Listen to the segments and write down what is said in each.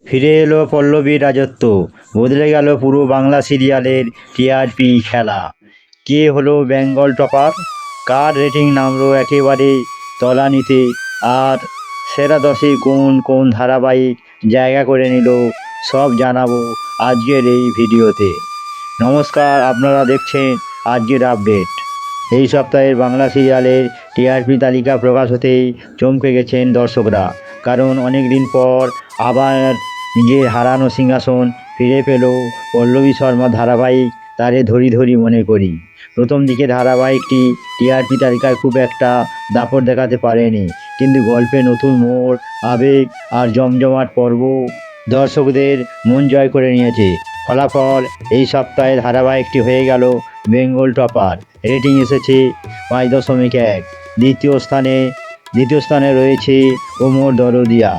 ফিরে এলো পল্লবীর রাজত্ব, বদলে গেল পুরো বাংলা সিরিয়ালের টিআরপি খেলা। কে হলো বেঙ্গল টপার, কার রেটিং নামলো একেবারে তলানিতে, আর সেরা দশে কোন কোন ধারাবাহিক জায়গা করে নিল, সব জানাবো আজকের এই ভিডিওতে। নমস্কার, আপনারা দেখছেন আজকের আপডেট। এই সপ্তাহের বাংলা সিরিয়ালের টিআরপি তালিকা প্রকাশ হতেই চমকে গেছেন দর্শকরা, কারণ অনেক দিন পর আবার নিজের হারানো সিংহাসন ফিরে পেল পল্লবী শর্মা ধারাবাহিক তারে ধরি ধরি মনে করি। প্রথম দিকে ধারাবাহিকটি টিআরপি তালিকায় খুব একটা দাপট দেখাতে পারেনি, কিন্তু গল্পে নতুন মোড়, আবেগ আর জমজমাট পর্ব দর্শকদের মন জয় করে নিয়েছে। ফলাফল, এই সপ্তাহে ধারাবাহিকটি হয়ে গেল বেঙ্গল টপার। রেটিং এসেছে 5.1। দ্বিতীয় স্থানে রয়েছে ওমর দরদিয়া।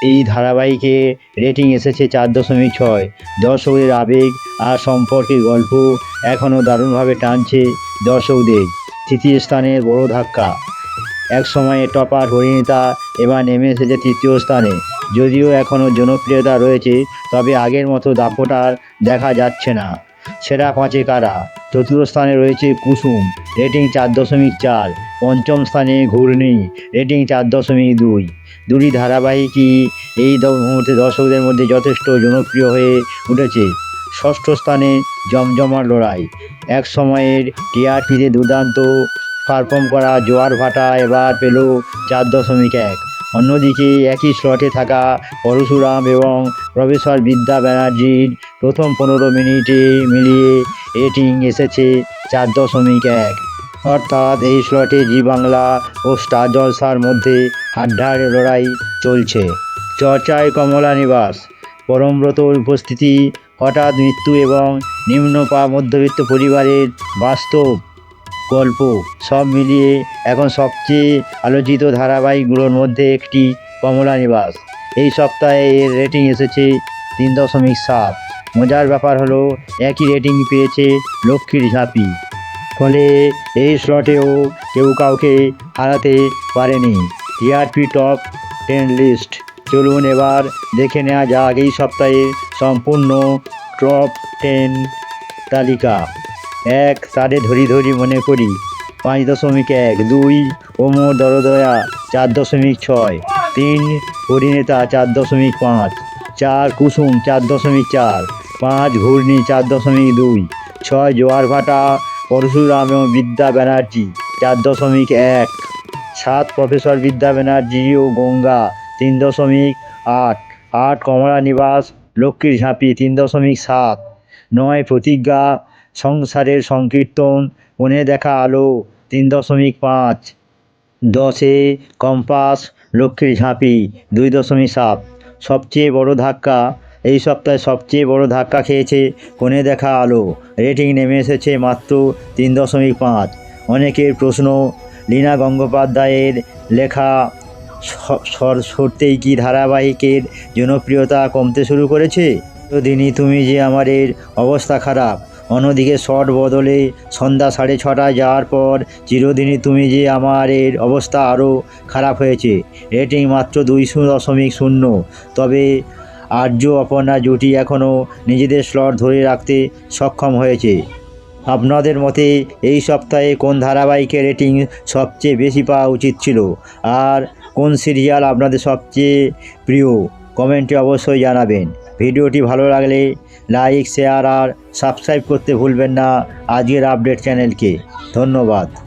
এই ধারাবাহিকে রেটিং এসেছে 4.6। দর্শকদের আবেগ আর সম্পর্কের গল্প এখনও দারুণভাবে টানছে দর্শকদের। তৃতীয় স্থানের বড় ধাক্কা, এক সময়ে টপার পরিণীতা এবার নেমে এসেছে তৃতীয় স্থানে। যদিও এখনও জনপ্রিয়তা রয়েছে, তবে আগের মতো দাপট আর দেখা যাচ্ছে না। সেরা 5-এ কারা? চতুর্থ স্থানে রয়েছে কুসুম, রেটিং 4.4। পঞ্চম স্থানে ঘূর্ণি, রেটিং 4.2। দুটি ধারাবাহিকই এই মুহূর্তে দর্শকদের মধ্যে যথেষ্ট জনপ্রিয় হয়ে উঠেছে। ষষ্ঠ স্থানে জমজমাট লড়াই, এক সময়ের টিআরপিতে দুর্দান্ত পারফর্ম করা জোয়ার ভাটা এবার পেল 4.1। অন্যদিকে একই স্লটে থাকা পরশুরাম এবং প্রফেসর বিদ্যা ব্যানার্জির প্রথম 15 মিনিটে মিলিয়ে রেটিং এসেছে 4.1। অর্থাৎ এই স্লটে জি বাংলা ও স্টার জলসার মধ্যে হাড্ডাহাড্ডি লড়াই চলছে। চর্চায় কমলা নিবাস, পরমব্রতর উপস্থিতি, হঠাৎ মৃত্যু এবং নিম্ন মধ্যবিত্ত পরিবারের বাস্তব গল্প, সব মিলিয়ে এখন সবচেয়ে আলোচিত ধারাবাহিকগুলোর মধ্যে একটি কমলা নিবাস। এই সপ্তাহে এর রেটিং এসেছে 3.7। মজার ব্যাপার হলো একই রেটিং পেয়েছে লক্ষ্মীর ঝাঁপি। ফলে এই স্লটেও কেউ কাউকে হারাতে পারেনি। টিআরপি টপ 10 লিস্ট, চলুন এবার দেখে নেওয়া যাক এই সপ্তাহে সম্পূর্ণ টপ 10 তালিকা। 1, তারে ধরি ধরি মনে করি 5.1। 2, ওমর দরদয়া 4.6। 3, পরিণীতা 4.5। 4, কুসুম 4.4। 5, ঘূর্ণি 4.2। 6, জোয়ার ভাটা পরশুরাম এবং বিদ্যা ব্যানার্জি 4.1। 7, প্রফেসর বিদ্যা ব্যানার্জি ও গঙ্গা 3.8। 8, কমলা নিবাস লক্ষ্মীর ঝাঁপি 3.7। 9, প্রতিজ্ঞা সংসারের সংকীর্তন মনে দেখা আলো 3.5। 10, কম্পাস লক্ষ্মীর ঝাঁপি 2.7। সবচেয়ে বড় ধাক্কা, এই সপ্তাহে সবচেয়ে বড় ধাক্কা খেয়েছে কোণে দেখা আলো। রেটিং নেমে এসেছে মাত্র 3.5। অনেকের প্রশ্ন, লীনা গঙ্গোপাধ্যায়ের লেখা সরতেই কি ধারাবাহিকের জনপ্রিয়তা কমতে শুরু করেছে? চিরদিনই তুমি যে আমারের অবস্থা খারাপ। অন্যদিকে শট বদলে সন্ধ্যা 6:30 যাওয়ার পর চিরদিনই তুমি যে আমারের অবস্থা আরও খারাপ হয়েছে। রেটিং মাত্র 2.0। তবে আর্য অপর্ণা জুটি এখনও নিজেদের স্লট ধরে রাখতে সক্ষম হয়েছে। আপনাদের মতে এই সপ্তাহে কোন ধারাবাহিকের রেটিং সবচেয়ে বেশি পাওয়া উচিত ছিল, আর কোন সিরিয়াল আপনাদের সবচেয়ে প্রিয়? কমেন্টে অবশ্যই জানাবেন। ভিডিওটি ভালো লাগলে লাইক, শেয়ার আর সাবস্ক্রাইব করতে ভুলবেন না আজকের আপডেট চ্যানেলকে। ধন্যবাদ।